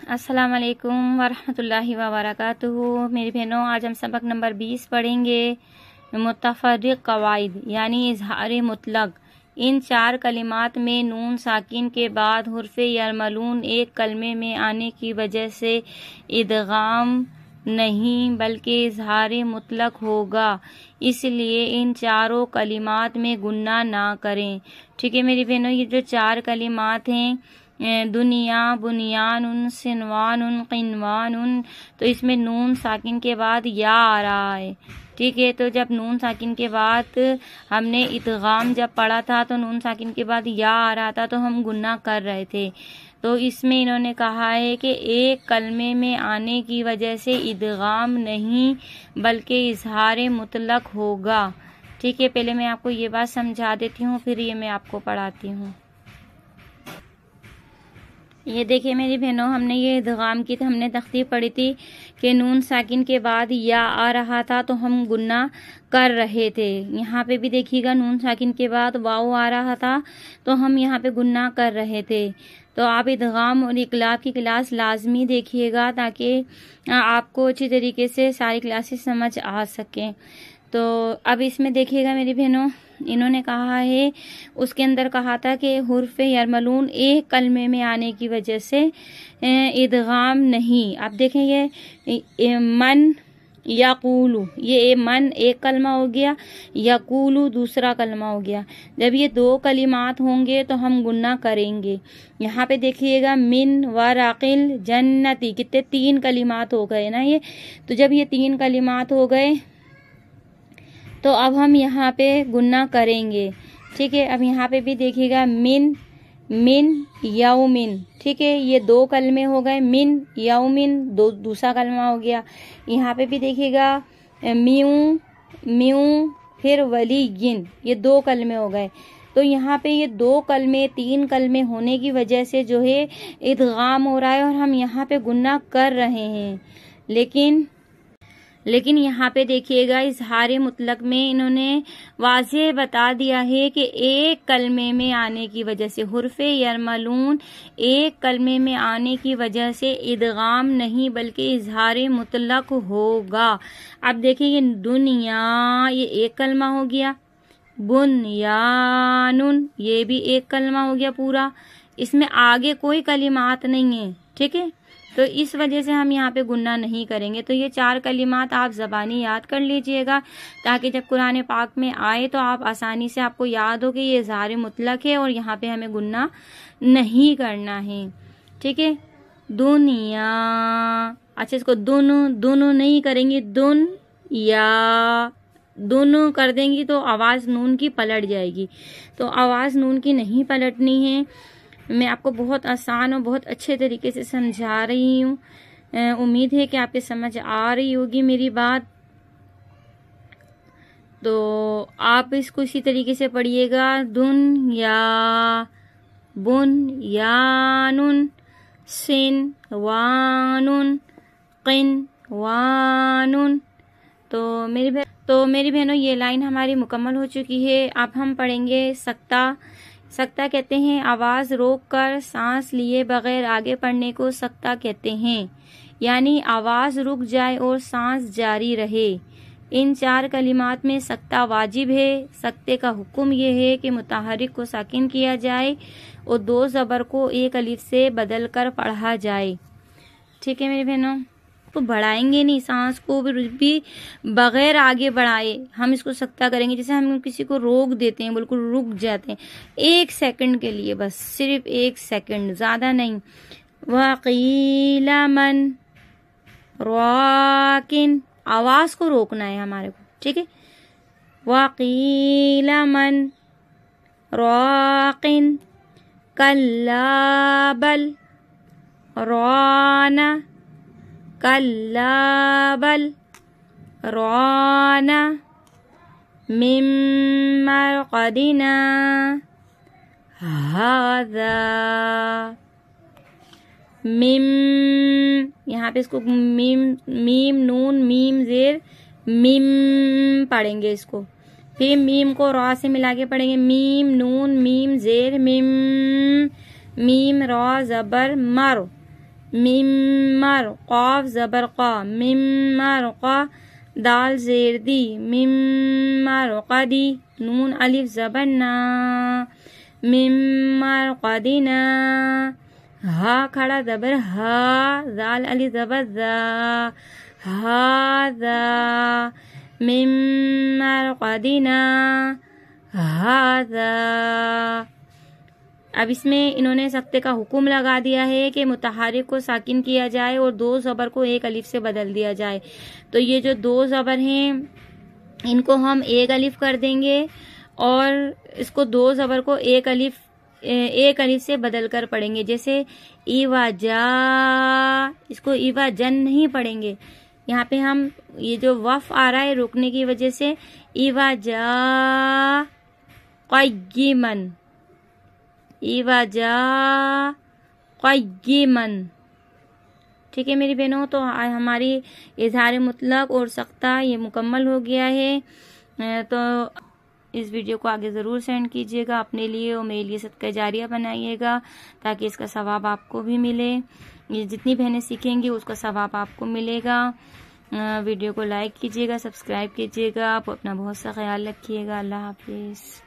अस्सलाम वालेकुम वरहमतुल्लाहि वबरकातुहू। मेरी बहनों, आज हम सबक नंबर 20 पढ़ेंगे। मुतफर्रिक कवाइद यानी इजहार मुतलक। इन चार कलिमात में नून साकिन के बाद हुर्फ़े यरमलून एक कलमे में आने की वजह से इदगाम नहीं बल्कि इजहार मुतलक होगा, इसलिए इन चारों कलिमात में गुन्ना ना करें। ठीक है मेरी बहनों, ये जो चार कलिमात हैं, दुनिया, बुनियान, सिनवान, क़िनवान, तो इसमें नून साकिन के बाद या आ रहा है। ठीक है, तो जब नून साकिन के बाद हमने इदगाम जब पढ़ा था तो नून साकिन के बाद या आ रहा था, तो हम गुन्ना कर रहे थे। तो इसमें इन्होंने कहा है कि एक कलमे में आने की वजह से इदगाम नहीं बल्कि इजहार मुतलक होगा। ठीक है, पहले मैं आपको ये बात समझा देती हूँ, फिर ये मैं आपको पढ़ाती हूँ। ये देखिए मेरी बहनों, हमने ये इदगाम की हमने तख्तीब पढ़ी थी कि नून साकिन के बाद या आ रहा था तो हम गुन्ना कर रहे थे। यहाँ पे भी देखिएगा नून साकिन के बाद वाव आ रहा था तो हम यहाँ पे गुन्ना कर रहे थे। तो आप इदगाम और इकलाब की क्लास लाजमी देखिएगा ताकि आपको अच्छी तरीके से सारी क्लासेस समझ आ सकें। तो अब इसमें देखिएगा मेरी बहनों, इन्होंने कहा है, उसके अंदर कहा था कि हुर्फ़े यरमलून एक कलमे में आने की वजह से इदगाम नहीं। अब देखें ये मन यकूलू, ये मन एक कलमा हो गया, यकूलू दूसरा कलमा हो गया। जब ये दो कलिमात होंगे तो हम गुन्ना करेंगे। यहाँ पे देखिएगा मिन वराकिल जन्नती, कितने तीन कलिमात हो गए ना ये। तो जब ये तीन कलिमात हो गए तो अब हम यहाँ पे गुन्ना करेंगे। ठीक है, अब यहाँ पे भी देखिएगा मिन यौमिन। ठीक है, ये दो कलमे हो गए, मिन यौमिन दूसरा कलमा हो गया। यहाँ पे भी देखिएगा म्यू फिर वलीगिन, ये दो कलमे हो गए। तो यहाँ पे ये दो कलमे तीन कलमे होने की वजह से जो है इदगाम हो रहा है और हम यहाँ पे गुन्ना कर रहे हैं। लेकिन यहाँ पे देखिएगा इजहार मुतलक में इन्होंने वाज़ेह बता दिया है कि एक कलमे में आने की वजह से, हुर्फ़े यरमलून एक कलमे में आने की वजह से इदगाम नहीं बल्कि इजहार मुतलक होगा। अब देखिए ये दुनिया, ये एक कलमा हो गया, बुनयानुन ये भी एक कलमा हो गया पूरा, इसमें आगे कोई कलिमात नहीं है। ठीक है, तो इस वजह से हम यहाँ पे गुन्ना नहीं करेंगे। तो ये चार कलिमात आप ज़बानी याद कर लीजिएगा ताकि जब कुरान पाक में आए तो आप आसानी से आपको याद हो कि ये इज़हार मुतलक है और यहाँ पे हमें गुन्ना नहीं करना है। ठीक है, दुनिया, अच्छा इसको दोनों नहीं करेंगे, दुन या दोनों कर देंगी तो आवाज़ नून की पलट जाएगी। तो आवाज़ नून की नहीं पलटनी है। मैं आपको बहुत आसान और बहुत अच्छे तरीके से समझा रही हूँ। उम्मीद है कि आपके समझ आ रही होगी मेरी बात। तो आप इसको इसी तरीके से पढ़िएगा, दुन या बुन यानुन सिन वानुन क़िन वानुन। तो मेरी बहनों, ये लाइन हमारी मुकम्मल हो चुकी है। अब हम पढ़ेंगे सक्ता। सक्ता कहते हैं आवाज़ रोक कर सांस लिए बगैर आगे पढ़ने को सक्ता कहते हैं, यानी आवाज़ रुक जाए और सांस जारी रहे। इन चार कलिमात में सक्ता वाजिब है। सक्ते का हुक्म यह है कि मुतहर्रिक को साकिन किया जाए और दो ज़बर को एक अलिफ से बदल कर पढ़ा जाए। ठीक है मेरी बहनों, तो बढ़ाएंगे नहीं, सांस को भी बगैर आगे बढ़ाए हम इसको सक्ता करेंगे। जैसे हम किसी को रोक देते हैं, बिल्कुल रुक जाते हैं एक सेकंड के लिए, बस सिर्फ एक सेकंड, ज्यादा नहीं। वक़ीला मन राकिन, आवाज को रोकना है हमारे को। ठीक है, वक़ीला मन राकिन कल्ला बल राना कल्ला बल राना मिम मरक़दिना हाज़ा। मिम, यहाँ पे इसको मीम नून मीम जेर मिम पढ़ेंगे इसको, फिर मीम को रा से मिला के पढ़ेंगे, मीम नून मीम जेर मिम, मीम रा जबर मर, मिम्मर क़ाफ ज़बर क़ा मिम्मर क़ा दाल ज़ेर दी मिम्मर क़दी नून अलिफ ज़बर ना मिम्मर क़दिना हा खड़ा ज़बर हा दाल अलिफ ज़बर ज़ा हाज़ा मिम्मर क़दिना हाज़ा। अब इसमें इन्होंने सख्ते का हुक्म लगा दिया है कि मुतहर्रिक को साकिन किया जाए और दो ज़बर को एक अलिफ से बदल दिया जाए। तो ये जो दो ज़बर हैं इनको हम एक अलिफ कर देंगे और इसको दो ज़बर को एक अलिफ से बदल कर पढ़ेंगे। जैसे इवाजा, इसको इवाजन नहीं पढ़ेंगे। यहाँ पे हम ये जो वफ आ रहा है रुकने की वजह से इवाजा क़य्यिमन इवाजा क़य्यिमन। ठीक है मेरी बहनों, तो हमारी इज़हार मुतलक और सख्ता ये मुकम्मल हो गया है। तो इस वीडियो को आगे ज़रूर सेंड कीजिएगा अपने लिए और मेरे लिए सदका जारिया बनाइएगा ताकि इसका सवाब आपको भी मिले। ये जितनी बहनें सीखेंगी उसका सवाब आपको मिलेगा। वीडियो को लाइक कीजिएगा, सब्सक्राइब कीजिएगा। आप अपना बहुत सा ख्याल रखिएगा। अल्लाह हाफिज़।